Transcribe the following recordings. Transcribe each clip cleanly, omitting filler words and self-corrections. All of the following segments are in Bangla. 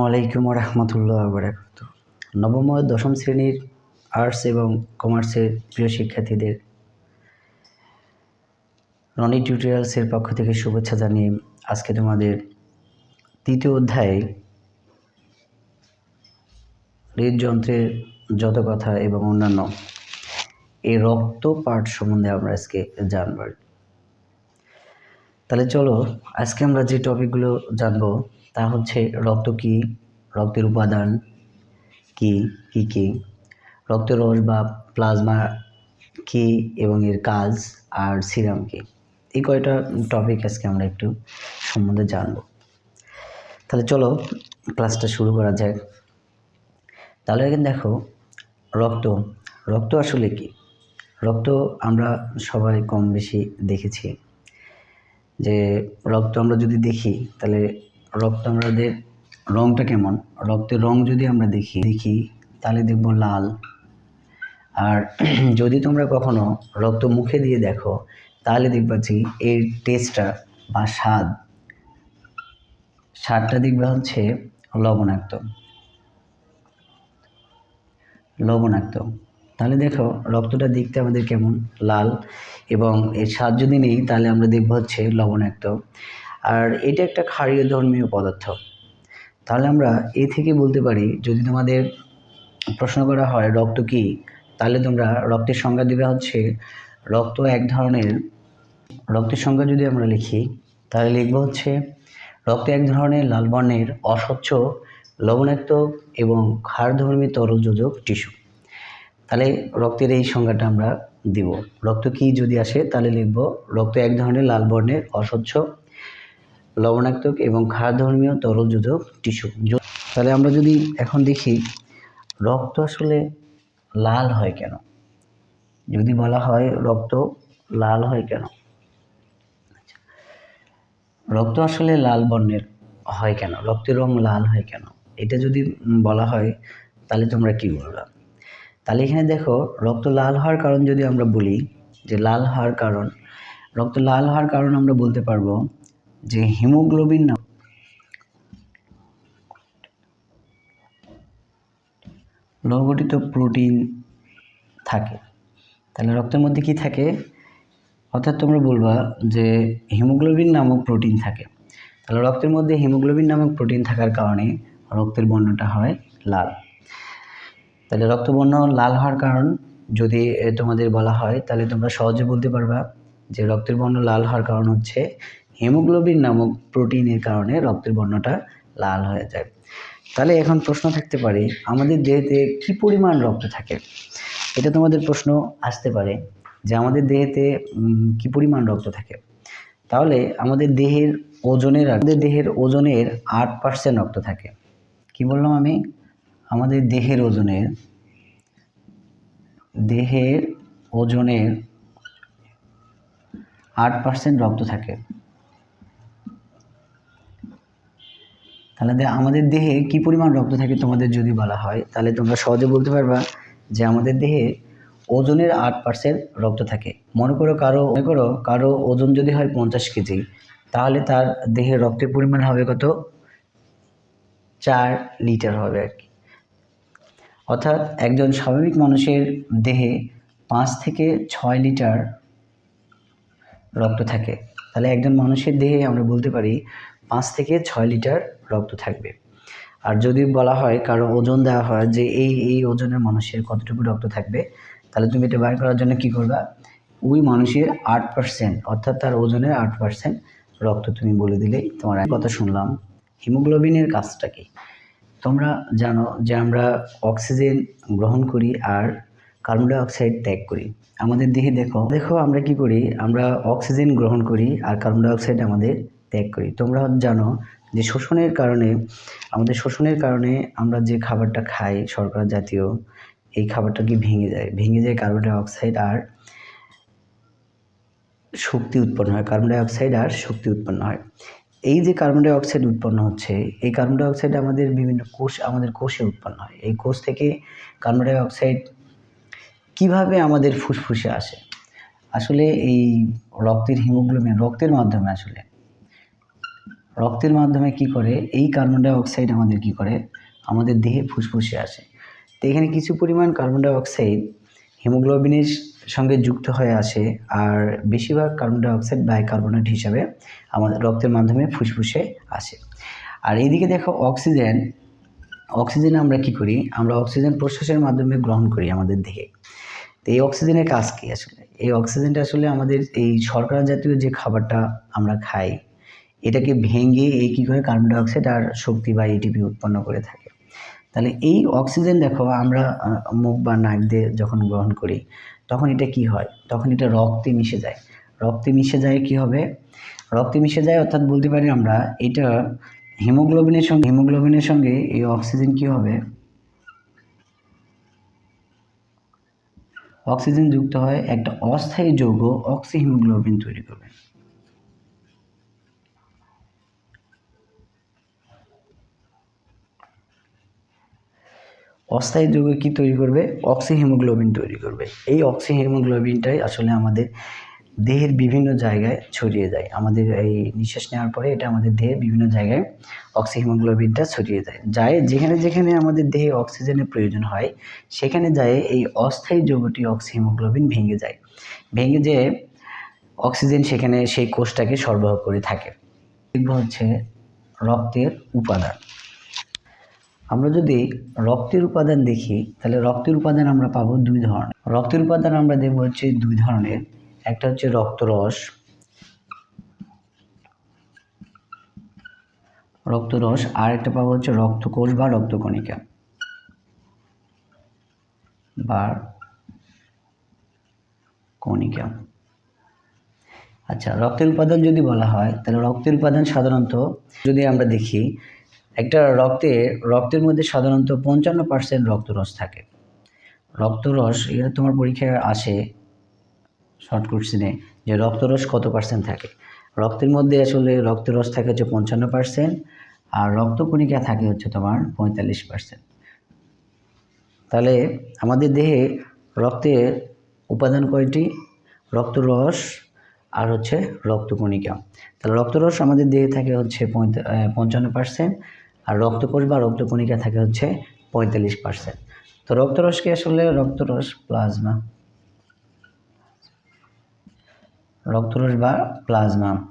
আলাইকুম রহমতুল্লাহ বারাকাতুহু। নবম ও দশম শ্রেণীর আর্টস এবং কমার্সের প্রিয় শিক্ষার্থীদের রনি টিউটোরিয়ালসের পক্ষ থেকে শুভেচ্ছা জানিয়ে আজকে তোমাদের তৃতীয় অধ্যায়ে হৃদযন্ত্রের যত কথা এবং অন্যান্য এই রক্ত পাঠ সম্বন্ধে আমরা আজকে জানব। তাহলে চলো আজকে আমরা যে টপিকগুলো জানবো তা হচ্ছে রক্ত কী, রক্তের উপাদান কী কী কী, রক্তের রস বা প্লাজমা কী এবং এর কাজ, আর সিরাম কী। এই কয়টা টপিক আজকে আমরা একটু সম্বন্ধে জানব। তাহলে চলো ক্লাসটা শুরু করা যাক। তাহলে এখন দেখো রক্ত রক্ত আসলে কি। রক্ত আমরা সবাই কম বেশি দেখেছি যে রক্ত আমরা যদি দেখি তাহলে রক্ত আমাদের রংটা কেমন। রক্তের রং যদি আমরা দেখি তাহলে দেখব লাল। আর যদি তোমরা কখনো রক্ত মুখে দিয়ে দেখো তাহলে দেখবা যে এর টেস্টটা বা স্বাদটা দেখবা হচ্ছে লবণাক্ত। তাহলে দেখো রক্তটা দেখতে আমাদের কেমন লাল, এবং এর স্বাদ যদি নেই তাহলে আমরা দেখব হচ্ছে লবণাক্ত। আর এটা একটা ক্ষারীয় ধর্মীয় পদার্থ। তাহলে আমরা এ থেকে বলতে পারি, যদি তোমাদের প্রশ্ন করা হয় রক্ত কী, তাহলে তোমরা রক্তের সংজ্ঞা দেবে হচ্ছে রক্তের সংজ্ঞা যদি আমরা লিখি তাহলে লিখব হচ্ছে রক্ত এক ধরনের লাল বর্ণের অস্বচ্ছ লবণাক্ত এবং ক্ষারধর্মী তরল যোজক টিস্যু। তাহলে রক্তের এই সংজ্ঞাটা আমরা দিব। রক্ত কী যদি আসে তাহলে লিখব রক্ত এক ধরনের লাল বর্ণের অস্বচ্ছ লবণাক্ত এবং ক্ষারধর্মীয় তরল যোজক টিস্যু। তাহলে আমরা যদি এখন দেখি রক্ত আসলে লাল হয় কেন, যদি বলা হয় রক্ত লাল হয় কেন, রক্ত আসলে লাল বর্ণের হয় কেন, রক্তের রং লাল হয় কেন, এটা যদি বলা হয় তাহলে তোমরা কি বলবা। তাহলে এখানে দেখো রক্ত লাল হওয়ার কারণ যদি আমরা বলি যে রক্ত লাল হওয়ার কারণ আমরা বলতে পারবো যে হিমোগ্লোবিন লৌহগঠিত প্রোটিন থাকে। তাহলে রক্তের মধ্যে কি থাকে, অর্থাৎ তোমরা বলবা যে হিমোগ্লোবিন নামক প্রোটিন থাকে। তাহলে রক্তের মধ্যে হিমোগ্লোবিন নামক প্রোটিন থাকার কারণে রক্তের বর্ণটা হয় লাল। তাহলে রক্তবর্ণ লাল হওয়ার কারণ যদি তোমাদের বলা হয় তাহলে তোমরা সহজে বলতে পারবা যে রক্তের বর্ণ লাল হওয়ার কারণ হচ্ছে হিমোগ্লোবিন নামক প্রোটিনের কারণে রক্তের বর্ণটা লাল হয়ে যায়। তাহলে এখন প্রশ্ন থাকতে পারে আমাদের দেহেতে কি পরিমাণ রক্ত থাকে। এটা তোমাদের প্রশ্ন আসতে পারে যে আমাদের দেহেতে কি পরিমাণ রক্ত থাকে। তাহলে আমাদের দেহের ওজনের 8% রক্ত থাকে। কি বললাম আমি, আমাদের দেহের ওজনের 8% রক্ত থাকে। তাহলে আমাদের দেহে কি পরিমাণ রক্ত থাকে তোমাদের যদি বলা হয় তাহলে তোমরা সহজে বলতে পারবা যে আমাদের দেহে ওজনের 8% রক্ত থাকে। মনে করো কারো ওজন যদি হয় 50 কেজি, তাহলে তার দেহের রক্তের পরিমাণ হবে কত, 4 লিটার হবে আর কি। অর্থাৎ একজন স্বাভাবিক মানুষের দেহে 5 থেকে 6 লিটার রক্ত থাকে। তাহলে একজন মানুষের দেহে আমরা বলতে পারি 5 থেকে 6 লিটার রক্ত থাকবে। আর যদি বলা হয় কারো ওজন দেওয়া হয় যে এই ওজনের মানুষের কতটুকু রক্ত থাকবে, তাহলে তুমি এটা বের করার জন্য কি করবা, ওই মানুষের 8% অর্থাৎ তার ওজনের 8% রক্ত তুমি বলে দিলেই তোমার কথা শুনলাম। হিমোগ্লোবিনের কাজটা কি, তোমরা জানো যে আমরা অক্সিজেন গ্রহণ করি আর কার্বন ডাই অক্সাইড ত্যাগ করি। আমাদের দেহে দেখো আমরা কি করি, আমরা অক্সিজেন গ্রহণ করি আর কার্বন ডাই অক্সাইড আমাদের ত্যাগ করি। তোমরা জানো যে শোষণের কারণে আমরা যে খাবারটা খাই শর্করা জাতীয়, এই খাবারটা কি ভেঙে যায় কার্বন ডাই অক্সাইড আর শক্তি উৎপন্ন হয়। এই যে কার্বন ডাই অক্সাইড উৎপন্ন হচ্ছে, এই কার্বন ডাই অক্সাইড আমাদের আমাদের কোষে উৎপন্ন হয়। এই কোষ থেকে কার্বন ডাই অক্সাইড কিভাবে আমাদের ফুসফুসে আসে, আসলে এই রক্তের হিমোগ্লোবিন রক্তের মাধ্যমে রক্তের মাধ্যমে কি করে, এই কার্বন ডাই অক্সাইড আমাদের কি করে, আমাদের দেহে ফুসফুসে আসে। তো এখানে কিছু পরিমাণ কার্বন ডাই অক্সাইড হিমোগ্লোবিনের সঙ্গে যুক্ত হয়ে আসে, আর বেশিরভাগ কার্বন ডাই অক্সাইড বাইকার্বনেট হিসাবে আমাদের রক্তের মাধ্যমে ফুসফুসে আসে। আর এইদিকে দেখো অক্সিজেন আমরা কি করি, আমরা অক্সিজেন প্রশ্বাসের মাধ্যমে গ্রহণ করি আমাদের দেহে। তো এই অক্সিজেনের কাজ কি আসলে, এই অক্সিজেনটা আসলে আমাদের এই শর্করা জাতীয় যে খাবারটা আমরা খাই, এটাকে ভেঙে এই কী করে কার্বন ডাই অক্সাইড আর শক্তি বা এটিপি উৎপন্ন করে থাকে। তাহলে এই অক্সিজেন দেখো আমরা মুখ বা নাক দিয়ে যখন গ্রহণ করি, তখন এটা কি হয়, তখন এটা রক্তে মিশে যায়। রক্তে মিশে যায় কি হবে, রক্তে মিশে যায় অর্থাৎ বলতে পারি আমরা এটা হিমোগ্লোবিনের সঙ্গে এই অক্সিজেন কি হবে, অক্সিজেন যুক্ত হয় একটা অস্থায়ী যৌগ অক্সিহিমোগ্লোবিন তৈরি করবে। অস্থায়ী যৌগ কি তৈরি করবে, অক্সিহিমোগ্লোবিন তৈরি করবে। এই অক্সিহিমোগ্লোবিনটাই আসলে আমাদের দেহের বিভিন্ন জায়গায় ছড়িয়ে যায়। আমাদের এই নিঃশ্বাস নেওয়ার পরে এটা আমাদের দেহের বিভিন্ন জায়গায় অক্সিহিমোগ্লোবিনটা ছড়িয়ে যায় যেখানে যেখানে আমাদের দেহে অক্সিজেনের প্রয়োজন হয়, সেখানে যায় এই অস্থায়ী যৌগটি অক্সিহিমোগ্লোবিন ভেঙে যেয়ে অক্সিজেন সেখানে সেই কোষটাকে সরবরাহ করে থাকে। দেখব হচ্ছে রক্তের উপাদান। আমরা যদি রক্তের উপাদান দেখি, তাহলে রক্তের উপাদান আমরা পাবো দুই ধরনের। রক্তের উপাদান আমরা দেখব হচ্ছে দুই ধরনের, একটা হচ্ছে রক্তরস, আর একটা পাবো হচ্ছে রক্তকোষ বা রক্তকণিকা বা কণিকা। আচ্ছা, রক্তের উপাদান যদি বলা হয়, তাহলে রক্তের উপাদান সাধারণত যদি আমরা দেখি, একটা রক্তের মধ্যে সাধারণত 55% রক্তরস থাকে। রক্তরস, এটা তোমার পরীক্ষায় আসে শর্ট কোশ্চেনে যে রক্তরস কত পার্সেন্ট থাকে। রক্তের মধ্যে আসলে রক্তরস থাকে হচ্ছে 55%, আর রক্তকণিকা থাকে হচ্ছে তোমার 45%। তাহলে আমাদের দেহে রক্তের উপাদান কয়টি, রক্তরস আর হচ্ছে রক্তকণিকা। তাহলে রক্তরস আমাদের দেহে থাকে হচ্ছে 55%, আর রক্তকোষ বা রক্তকণিকা থাকে হচ্ছে 45%। তো রক্তরসকে আসলে রক্তরস বা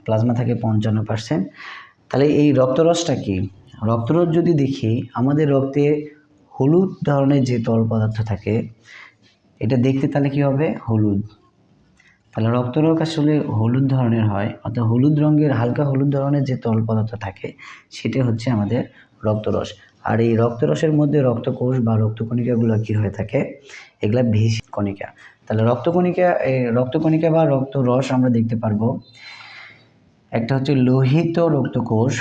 প্লাজমা থাকে 55%। তাহলে এই রক্তরসটা কি, রক্তরস যদি দেখি, আমাদের রক্তে হলুদ ধরনের যে তরল পদার্থ থাকে, এটা দেখতে তাহলে কি হবে, হলুদ। তাহলে রক্তরস আসলে হলুদ ধরনের হয়, অর্থাৎ হলুদ রঙের, হালকা হলুদ ধরনের যে তরল পদার্থ থাকে, সেটা হচ্ছে আমাদের রক্তরস। আর এই রক্তরসের মধ্যে রক্তকোষ বা রক্তকণিকাগুলো কি হয়ে থাকে, এগুলা ভেসি কণিকা। তাহলে রক্তকণিকা বা রক্তরস আমরা দেখতে পারবো, একটা হচ্ছে লোহিত রক্তকোষ,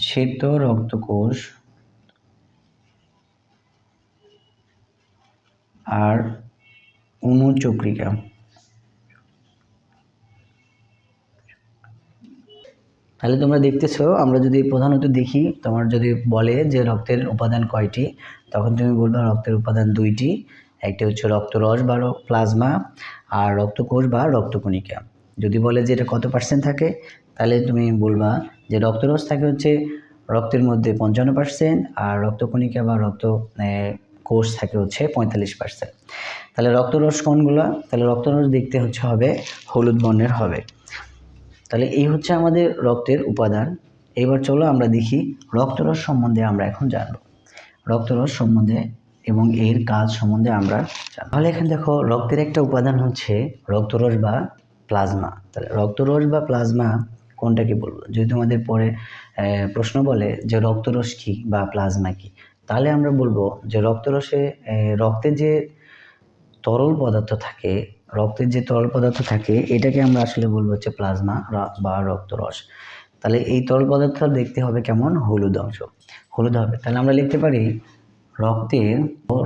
শ্বেত রক্তকোষ, আর অনুচক্রিকা। তাহলে তোমরা দেখতেছো, আমরা যদি প্রধানত দেখি, তোমার যদি বলে যে রক্তের উপাদান কয়টি, তখন তুমি বলবে রক্তের উপাদান দুইটি, একটি হচ্ছে রক্তরস বা প্লাজমা, আর রক্তকোষ বা রক্তকণিকা। যদি বলে যে এটা কত পার্সেন্ট থাকে, তাহলে তুমি বলবা যে রক্তরস থাকে হচ্ছে রক্তের মধ্যে 55%, আর রক্তকণিকা বা কোষ থাকে হচ্ছে 45%। তাহলে রক্তরস কোনগুলো, তাহলে রক্তরস দেখতে হবে হলুদ বর্ণের হবে। তাহলে এই হচ্ছে আমাদের রক্তের উপাদান। এবার চলো আমরা দেখি রক্তরস সম্বন্ধে আমরা এখন জানব, রক্তরস সম্বন্ধে এবং এর কাজ সম্বন্ধে আমরা জানব। তাহলে এখানে দেখো, রক্তের একটা উপাদান হচ্ছে রক্তরস বা প্লাজমা। তাহলে রক্তরস বা প্লাজমা কোনটাকে বলবো, যদি তোমাদের পরে প্রশ্ন বলে যে রক্তরস কি বা প্লাজমা কি, তাহলে আমরা বলবো যে রক্তের যে তরল পদার্থ থাকে, এটাকে আমরা আসলে বলবো হচ্ছে প্লাজমা বা রক্তরস। তাহলে এই তরল পদার্থ দেখতে হবে কেমন, হলুদ হবে। তাহলে আমরা লিখতে পারি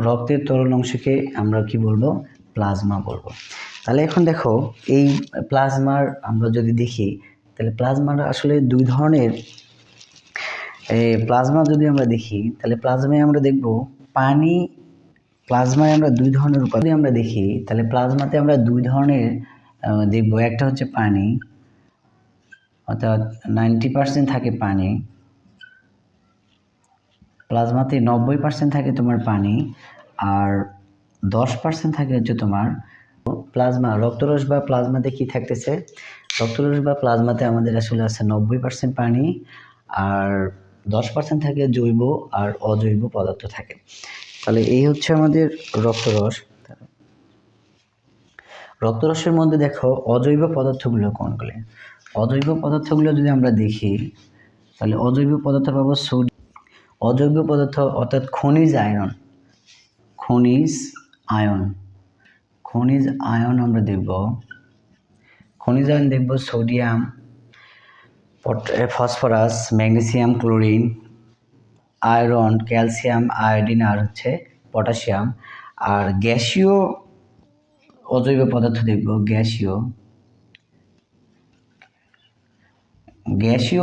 রক্তের তরল অংশকে আমরা কি বলবো, প্লাজমা বলবো। তাহলে এখন দেখো, এই প্লাজমার আমরা যদি দেখি, তাহলে প্লাজমার আসলে দুই ধরনের। প্লাজমা যদি আমরা দেখি, তাহলে প্লাজমায় আমরা দেখব প্লাজমায় আমরা দুই ধরনের উপাদান আমরা দেখি, তাহলে প্লাজমাতে আমরা দুই ধরনের দেখব, একটা হচ্ছে পানি, অর্থাৎ 90% থাকে পানি, প্লাজমাতে 90% থাকে তোমার পানি, আর 10% থাকে হচ্ছে তোমার প্লাজমা। রক্তরস বা প্লাজমাতে কি থাকতেছে? রক্তরস বা প্লাজমাতে আমাদের আসলে আছে 90% পানি, আর 10% থাকে জৈব আর অজৈব পদার্থ থাকে। তাহলে এই হচ্ছে আমাদের রক্তরস। রক্তরসের মধ্যে দেখো অজৈব পদার্থগুলো কোনগুলো। অজৈব পদার্থগুলো যদি আমরা দেখি, তাহলে অজৈব পদার্থ পাবো অজৈব পদার্থ অর্থাৎ খনিজ আয়রন, খনিজ আয়ন, খনিজ আয়ন আমরা দেখব। খনিজ আয়ন দেখব sodium, phosphorus, magnesium, chlorine, iron, calcium, iodine, আর হচ্ছে পটাশিয়াম। আর গ্যাসীয় অজৈব পদার্থ দেখব, গ্যাসীয়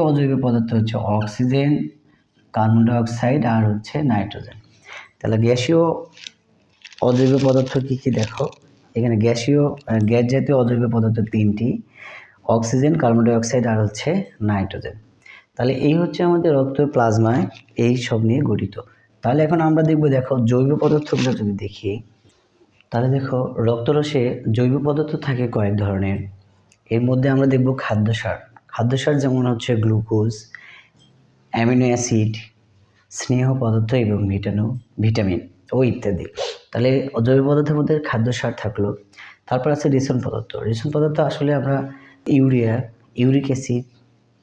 অজৈব পদার্থ হচ্ছে অক্সিজেন, কার্বন ডাইঅক্সাইড, আর হচ্ছে নাইট্রোজেন। তাহলে গ্যাসীয় অজৈব পদার্থ কি কি দেখো, এখানে গ্যাস জাতীয় অজৈব পদার্থ 3টি, অক্সিজেন, কার্বন ডাইঅক্সাইড, আর হচ্ছে নাইট্রোজেন। তাহলে এই হচ্ছে আমাদের রক্ত প্লাজমায় এই সব নিয়ে গঠিত। তাহলে এখন আমরা দেখো জৈব পদার্থগুলো যদি দেখি, তাহলে দেখো রক্তরসে জৈব পদার্থ থাকে কয়েক ধরনের। এর মধ্যে আমরা দেখব খাদ্যসার যেমন হচ্ছে গ্লুকোজ, অ্যামিনো অ্যাসিড, স্নেহ পদার্থ এবং ভিটামিন ও ইত্যাদি। তাহলে জৈব পদার্থের মধ্যে খাদ্যসার থাকলো। তারপর আছে রেশন পদার্থ আসলে আমরা ইউরিয়া, ইউরিক অ্যাসিড,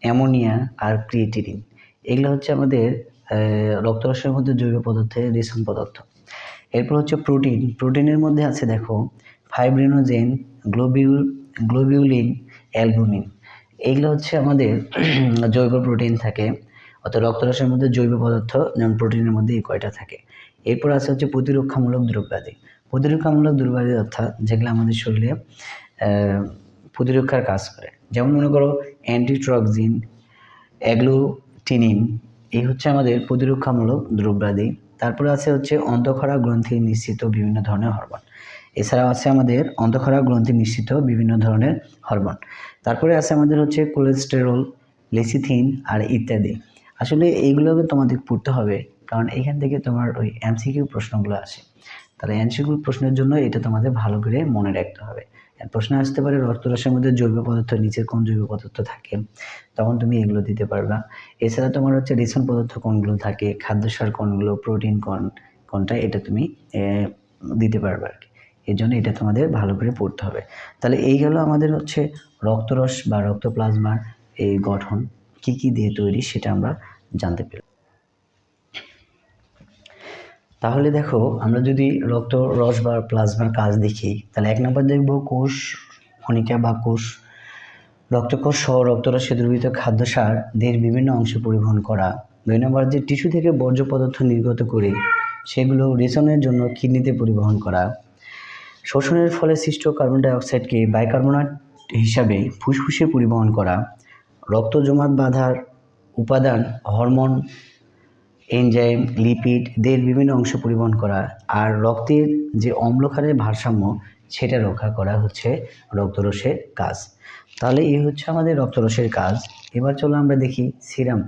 অ্যামোনিয়া আর ক্রিয়েটিনিন, এগুলো হচ্ছে আমাদের রক্তরসের মধ্যে জৈব পদার্থের রেশন পদার্থ। এরপর হচ্ছে প্রোটিনের মধ্যে আছে দেখো ফাইব্রিনোজেন, গ্লোবিউলিন, অ্যালবুমিন, এইগুলো হচ্ছে আমাদের জৈব প্রোটিন থাকে। অর্থাৎ রক্তরসের মধ্যে জৈব পদার্থ যেমন প্রোটিনের মধ্যে এই কয়টা থাকে। এরপর আছে হচ্ছে প্রতিরক্ষামূলক দ্রব্যাদি, অর্থাৎ যেগুলো আমাদের শরীরে প্রতিরক্ষার কাজ করে। যেমন মনে করো অ্যান্টিটক্সিন, অ্যাগ্লুটিনিন, এই হচ্ছে আমাদের প্রতিরক্ষামূলক দ্রব্যাদি। তারপরে আছে হচ্ছে অন্তঃক্ষরা গ্রন্থি নিঃসৃত বিভিন্ন ধরনের হরমোন। এছাড়াও আছে আমাদের অন্তঃক্ষরা গ্রন্থি নিঃসৃত বিভিন্ন ধরনের হরমোন। তারপরে আছে আমাদের হচ্ছে কোলেস্টেরল, লেসিথিন আর ইত্যাদি। আসলে এইগুলোকে তোমাদের পড়তে হবে, কারণ এখান থেকে তোমার ওই এমসিকিউ প্রশ্নগুলো আসে। তাহলে এমসিকিউ প্রশ্নের জন্য এটা তোমাদের ভালো করে মনে রাখতে হবে। প্রশ্ন আসতে পারে রক্তরসের মধ্যে জৈব পদার্থ নিচের কোন জৈব পদার্থ থাকে, তখন তুমি এগুলো দিতে পারবা। এছাড়া তোমার হচ্ছে রেশন পদার্থ কোনগুলো থাকে, খাদ্যসার কোনগুলো, প্রোটিন কোনটা, এটা তুমি দিতে পারবে আর কি। এর জন্য এটা তোমাদের ভালো করে পড়তে হবে। তাহলে এই গেল আমাদের হচ্ছে রক্তরস বা রক্ত প্লাজমার এই গঠন কি কি দিয়ে তৈরি, সেটা আমরা জানতে পেলাম। তাহলে দেখো আমরা যদি রক্তরস বা প্লাজমার কাজ দেখি, তাহলে 1 নম্বর দেখব কোষ কণিকা বা কোষ, রক্তকোষ সহ রক্তরসে দ্রবীভূত খাদ্যসার দেহের বিভিন্ন অংশে পরিবহন করা। 2 নম্বর যে টিস্যু থেকে বর্জ্য পদার্থ নির্গত করে সেগুলো রেশনের জন্য কিডনিতে পরিবহন করা। শোষণের ফলে সৃষ্ট কার্বন ডাইঅক্সাইডকে বাইকার্বনেট হিসাবে ফুসফুসে পরিবহন করা। রক্ত জমাট বাঁধার উপাদান হরমোন, এনজাইম, লিপিড দেহের বিভিন্ন অংশ পরিবহন করা। আর রক্তের যে অম্লক্ষারের ভারসাম্য সেটা রক্ষা করা হচ্ছে রক্তরসের কাজ। তাহলে এই হচ্ছে আমাদের রক্তরসের কাজ। এবার চলো আমরা দেখি সিরাম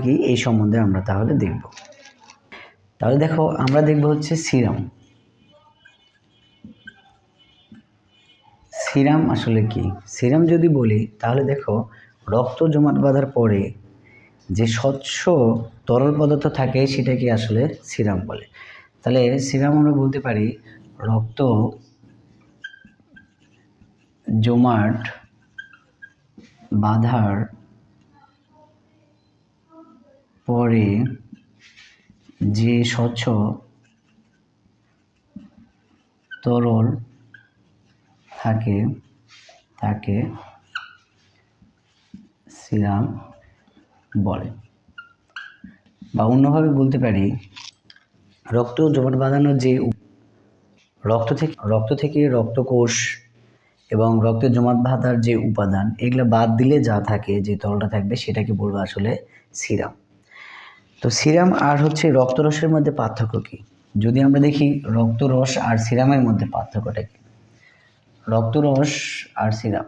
কি, এই সম্বন্ধে আমরা তাহলে দেখব। তাহলে দেখো আমরা দেখব হচ্ছে সিরাম আসলে কি। সিরাম যদি বলি তাহলে দেখো রক্ত জমাট বাঁধার পরে যে স্বচ্ছ তরল পদার্থ থাকে সেটাকে আসলে সিরাম বলে। তাহলে সিরাম আমরা বলতে পারি রক্ত জমাট বাঁধার পরে যে স্বচ্ছ তরল থাকে তাকে সিরাম বলে। বা অন্যভাবে বলতে পারি রক্ত জমাট বাঁধানোর যে রক্ত থেকে রক্তকোষ এবং রক্তের জমাট বাঁধার যে উপাদান, এগুলো বাদ দিলে যা থাকে, যে তরলটা থাকবে সেটাকে বলবো আসলে সিরাম। তো সিরাম আর হচ্ছে রক্তরসের মধ্যে পার্থক্য কি, যদি আমরা দেখি রক্তরস আর সিরামের মধ্যে পার্থক্যটা কি। রক্তরস আর সিরাম।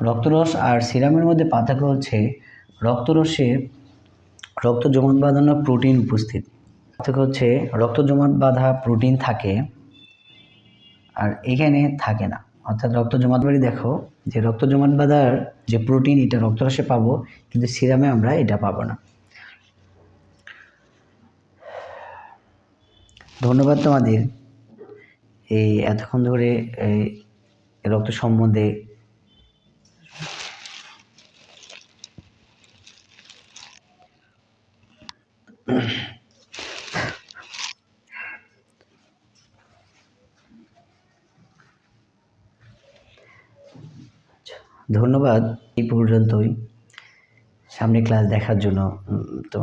রক্তরস আর সিরামের মধ্যে পার্থক্য হচ্ছে রক্তরসে রক্ত জমাট বাঁধানো প্রোটিন উপস্থিত। পার্থক্য হচ্ছে রক্ত জমাট বাঁধা প্রোটিন থাকে আর এখানে থাকে না। অর্থাৎ রক্ত জমাট বাড়ি দেখো যে রক্ত জমাট বাঁধার যে প্রোটিন এটা রক্তরসে পাবো, কিন্তু সিরামে আমরা এটা পাবো না। ধন্যবাদ তোমাদের এই এতক্ষণ ধরে এই রক্ত সম্বন্ধে ধন্যবাদ এই পর্যন্তই। সামনে ক্লাস দেখার জন্য তোমার